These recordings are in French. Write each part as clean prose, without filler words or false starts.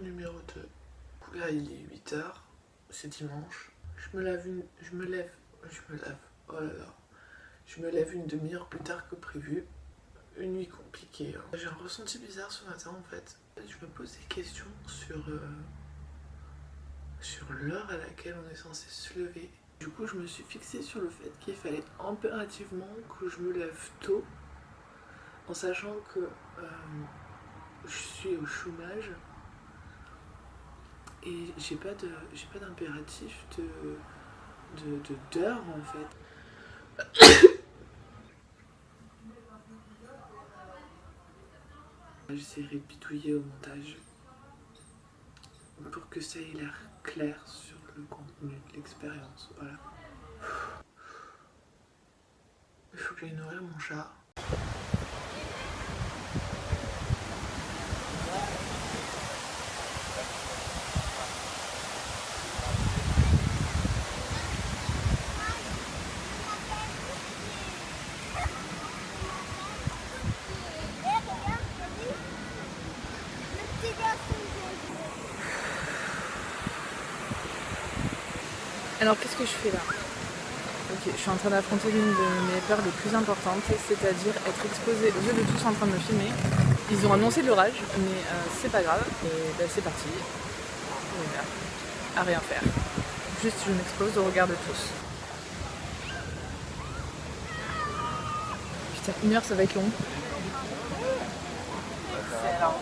numéro 2. Là, il est 8h, c'est dimanche. Je me lève, oh là là. Je me lève une demi-heure plus tard que prévu. Une nuit compliquée. Hein. J'ai un ressenti bizarre ce matin en fait. Je me pose des questions sur l'heure à laquelle on est censé se lever. Du coup, je me suis fixée sur le fait qu'il fallait impérativement que je me lève tôt, en sachant que je suis au chômage et j'ai pas d'impératif d'heure en fait. J'essaierai de bidouiller au montage pour que ça ait l'air clair sur le contenu de l'expérience. Voilà. Il faut que j'aille nourrir mon chat. Alors qu'est-ce que je fais là? Ok, je suis en train d'affronter l'une de mes peurs les plus importantes, c'est-à-dire être exposée aux yeux de tous en train de me filmer. Ils ont annoncé l'orage, mais c'est pas grave, et ben, c'est parti. À rien faire. Juste je m'expose au regard de tous. Putain, 1 heure ça va être long. C'est long.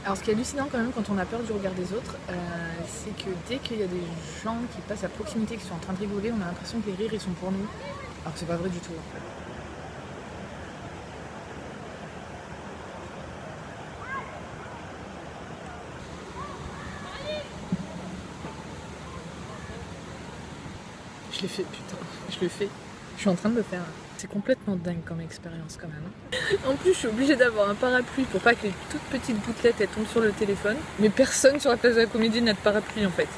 Alors ce qui est hallucinant quand même quand on a peur du regard des autres, c'est que dès qu'il y a des gens qui passent à proximité, qui sont en train de rigoler, on a l'impression que les rires ils sont pour nous, alors que c'est pas vrai du tout. Je l'ai fait, putain, je le fais. Je suis en train de le faire. C'est complètement dingue comme expérience quand même. En plus, je suis obligée d'avoir un parapluie pour pas que les toutes petites gouttelettes elles tombent sur le téléphone. Mais personne sur la place de la Comédie n'a de parapluie en fait.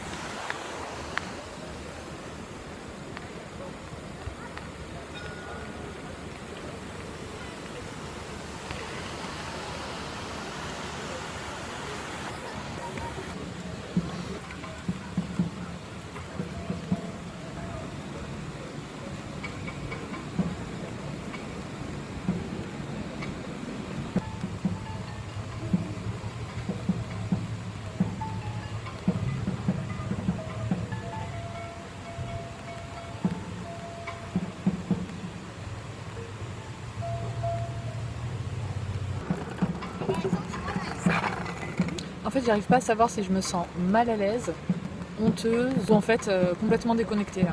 En fait, j'arrive pas à savoir si je me sens mal à l'aise, honteuse ou en fait complètement déconnectée. Là.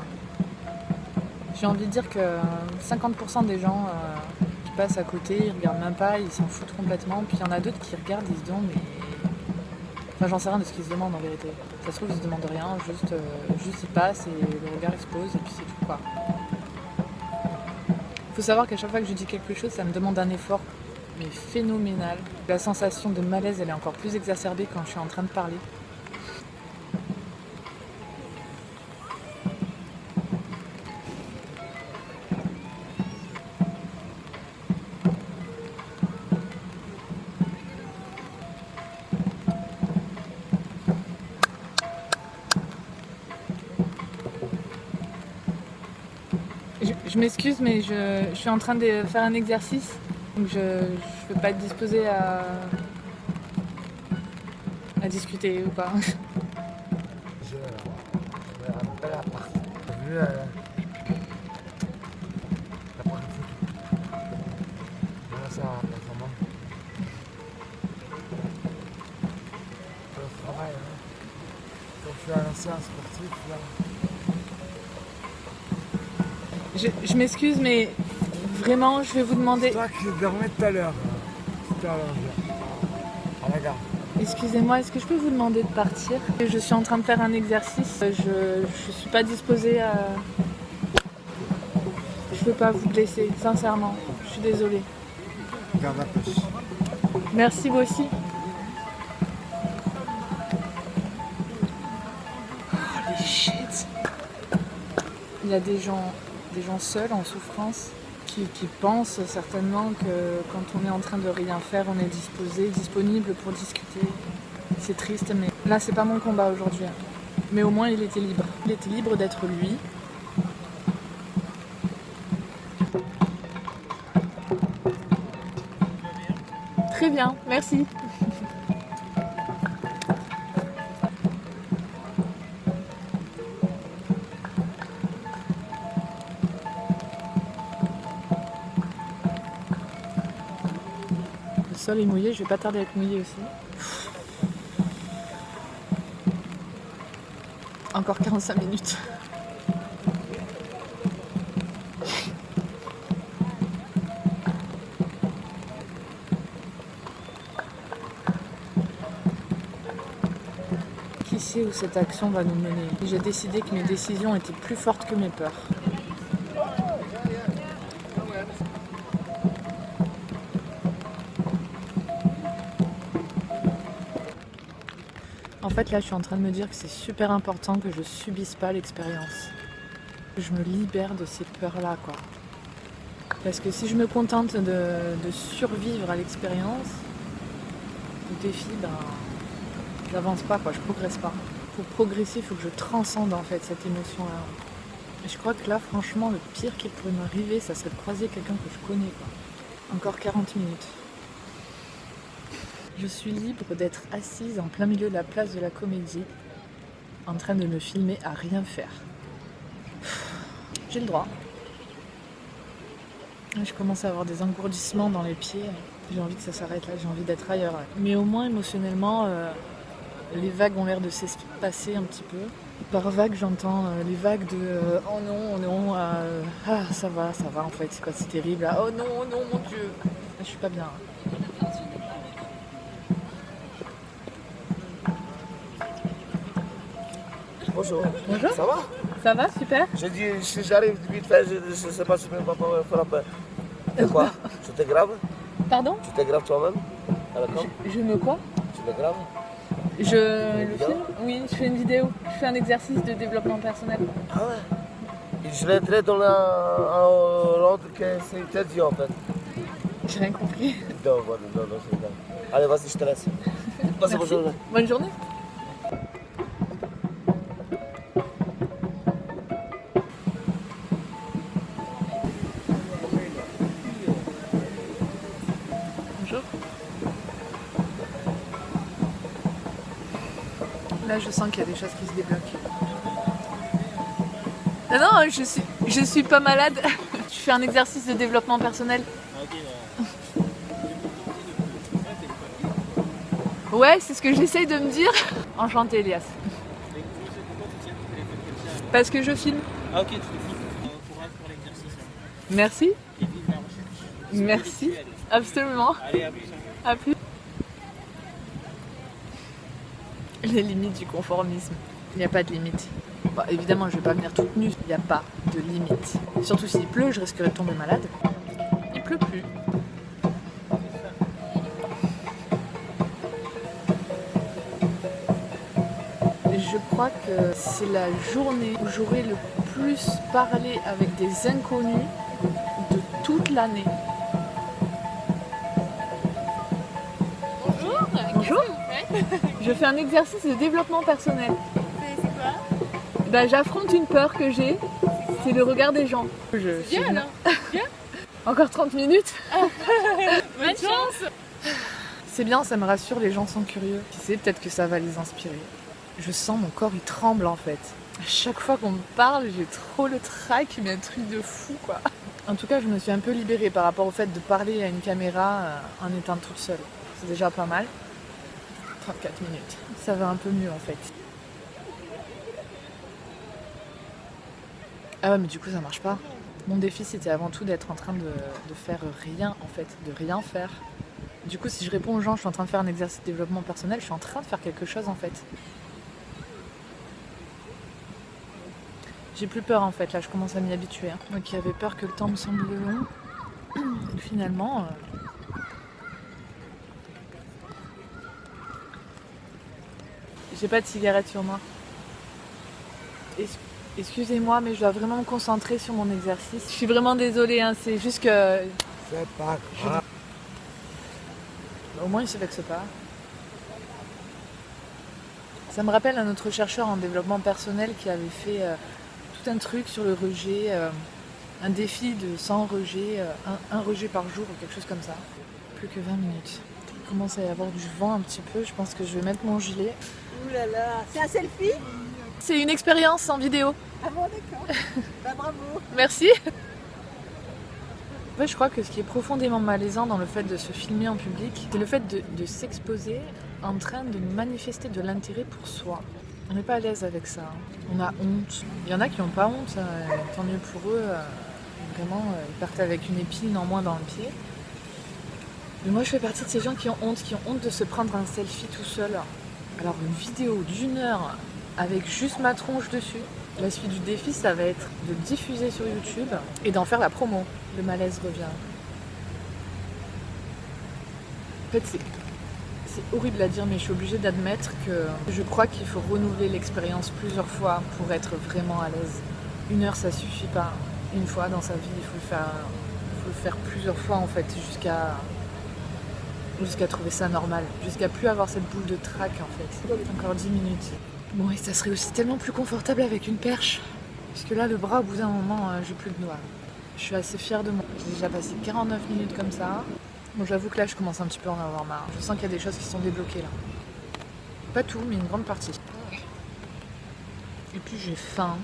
J'ai envie de dire que 50% des gens qui passent à côté, ils regardent même pas, ils s'en foutent complètement. Puis il y en a d'autres qui regardent, ils se demandent mais... Enfin j'en sais rien de ce qu'ils se demandent en vérité. Ça se trouve ils se demandent rien, juste ils passent et le regard explose et puis c'est tout quoi. Faut savoir qu'à chaque fois que je dis quelque chose, ça me demande un effort mais phénoménal. La sensation de malaise, elle est encore plus exacerbée quand je suis en train de parler. Je m'excuse, mais je suis en train de faire un exercice. Donc je ne peux pas être disposée à discuter ou pas. J'ai un bel appart. T'as vu la première photo? Voilà ça, vraiment. Le travail, hein. Quand je suis à l'ancien sportif, là. Je m'excuse, mais vraiment, je vais vous demander... C'est toi que je dormais tout à l'heure. À la gare. Excusez-moi, est-ce que je peux vous demander de partir? Je suis en train de faire un exercice, je suis pas disposée à... Je veux pas vous blesser, sincèrement. Je suis désolée. Garde la pêche. Merci vous aussi. Holy shit. Il y a des gens seuls en souffrance qui pensent certainement que quand on est en train de rien faire, on est disponible pour discuter. C'est triste, mais là c'est pas mon combat aujourd'hui. Mais au moins il était libre. Il était libre d'être lui. Très bien, merci. Le sol est mouillé, je vais pas tarder à être mouillé aussi. Encore 45 minutes. Qui sait où cette action va nous mener? J'ai décidé que mes décisions étaient plus fortes que mes peurs. En fait, là, je suis en train de me dire que c'est super important que je subisse pas l'expérience. Que je me libère de ces peurs-là, quoi. Parce que si je me contente de survivre à l'expérience, au défi, ben, j'avance pas, quoi, je progresse pas. Pour progresser, il faut que je transcende en fait cette émotion-là. Et je crois que là, franchement, le pire qui pourrait m'arriver, ça serait de croiser quelqu'un que je connais, quoi. Encore 40 minutes. Je suis libre d'être assise en plein milieu de la place de la Comédie, en train de me filmer à rien faire. J'ai le droit. Je commence à avoir des engourdissements dans les pieds. J'ai envie que ça s'arrête là, j'ai envie d'être ailleurs. Mais au moins émotionnellement, les vagues ont l'air de s'espacer un petit peu. Par vague, j'entends les vagues de oh non, ah ça va en fait, c'est pas si terrible. Ah, oh non, mon Dieu, je suis pas bien. Bonjour. Bonjour. Ça va? Ça va, super. J'ai dit, si j'arrive vite fait, je ne sais pas si je vais pas me frapper. C'est quoi? C'était grave? Pardon? Tu t'es grave toi-même? À la com? Je me quoi? Tu t'es grave? Je le vidéo? filme? Oui, je fais une vidéo. Je fais un exercice de développement personnel. Ah ouais? Et je l'ai dans l'ordre que c'est interdit en fait. J'ai rien compris. Non, c'est grave. Allez, vas-y, je te laisse. Passe bonne journée. Bonne journée. Bonjour. Là, je sens qu'il y a des choses qui se débloquent. Non, je suis pas malade. Je fais un exercice de développement personnel. Ouais, c'est ce que j'essaye de me dire. Enchantée, Elias. Parce que je filme. Ah ok, tu te filmes. Courage pour l'exercice. Merci. Et vive la recherche. Merci. Spirituelle. Absolument. Allez, à plus. À plus. Les limites du conformisme. Il n'y a pas de limite. Bah, évidemment, je vais pas venir toute nue. Il n'y a pas de limite. Surtout s'il pleut, je risquerais de tomber malade. Il pleut plus. Je crois que c'est la journée où j'aurai le plus parlé avec des inconnus de toute l'année. Bonjour. Bonjour. Qu'est-ce que vous faites? Je fais un exercice de développement personnel. C'est quoi? Bah, j'affronte une peur que j'ai, c'est le regard des gens. Je Bien filme. alors. Encore 30 minutes. Bonne chance. C'est bien, ça me rassure, les gens sont curieux. Qui sait, peut-être que ça va les inspirer. Je sens mon corps, il tremble en fait. À chaque fois qu'on me parle, j'ai trop le trac, mais un truc de fou quoi. En tout cas, je me suis un peu libérée par rapport au fait de parler à une caméra en étant toute seule. C'est déjà pas mal. 34 minutes. Ça va un peu mieux en fait. Ah ouais, mais du coup, ça marche pas. Mon défi, c'était avant tout d'être en train de faire rien en fait, de rien faire. Du coup, si je réponds aux gens, je suis en train de faire un exercice de développement personnel, je suis en train de faire quelque chose en fait. J'ai plus peur en fait, là je commence à m'y habituer. Hein. Moi qui avais peur que le temps me semble long, et finalement... J'ai pas de cigarette sur moi. Excusez-moi, mais je dois vraiment me concentrer sur mon exercice. Je suis vraiment désolée, hein, c'est juste que... C'est pas grave. Au moins il se vexe pas. Ça me rappelle un autre chercheur en développement personnel qui avait fait tout un truc sur le rejet, un défi de 100 rejets, un rejet par jour ou quelque chose comme ça. Plus que 20 minutes. Il commence à y avoir du vent un petit peu, je pense que je vais mettre mon gilet. Ouh là là, c'est un selfie? C'est une expérience en vidéo. Ah bon, d'accord. Bah bravo. Merci. En fait, je crois que ce qui est profondément malaisant dans le fait de se filmer en public, c'est le fait de s'exposer en train de manifester de l'intérêt pour soi. On n'est pas à l'aise avec ça. On a honte. Il y en a qui n'ont pas honte, tant mieux pour eux. Vraiment, ils partent avec une épine en moins dans le pied. Mais moi, je fais partie de ces gens qui ont honte de se prendre un selfie tout seul. Alors, une vidéo d'1 heure avec juste ma tronche dessus. La suite du défi, ça va être de le diffuser sur YouTube et d'en faire la promo. Le malaise revient. En fait, c'est horrible à dire, mais je suis obligée d'admettre que je crois qu'il faut renouveler l'expérience plusieurs fois pour être vraiment à l'aise. 1 heure, ça suffit pas. Une fois dans sa vie, il faut le faire plusieurs fois en fait, jusqu'à trouver ça normal, jusqu'à plus avoir cette boule de trac en fait. Encore 10 minutes. Bon, et ça serait aussi tellement plus confortable avec une perche, puisque là, le bras, au bout d'un moment, j'ai plus de doigts. Je suis assez fière de moi. J'ai déjà passé 49 minutes comme ça. Bon, j'avoue que là, je commence un petit peu à en avoir marre. Je sens qu'il y a des choses qui sont débloquées là. Pas tout, mais une grande partie. Et puis j'ai faim.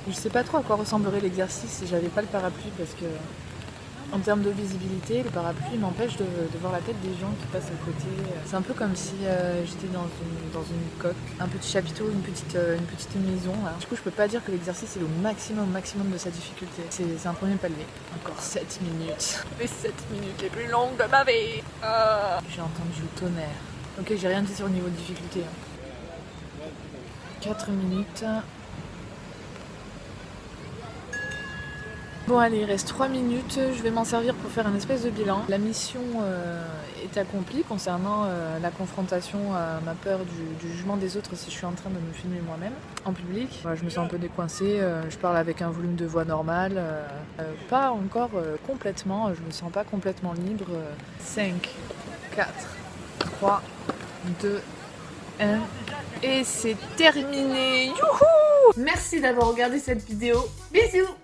Je sais pas trop à quoi ressemblerait l'exercice si j'avais pas le parapluie, parce que en termes de visibilité, le parapluie m'empêche de voir la tête des gens qui passent à côté. C'est un peu comme si j'étais dans une coque, un petit chapiteau, une petite maison. Là. Du coup, je peux pas dire que l'exercice est au maximum de sa difficulté. C'est un premier palier. Encore 7 minutes. Les 7 minutes les plus longues de ma vie. J'ai entendu le tonnerre. Ok, j'ai rien dit sur le niveau de difficulté. 4 minutes. Bon allez, il reste 3 minutes, je vais m'en servir pour faire un espèce de bilan. La mission est accomplie concernant la confrontation à ma peur du jugement des autres si je suis en train de me filmer moi-même en public. Voilà, je me sens un peu décoincée, je parle avec un volume de voix normal, pas encore complètement, je me sens pas complètement libre. 5, 4, 3, 2, 1 et c'est terminé. Youhou! Merci d'avoir regardé cette vidéo. Bisous!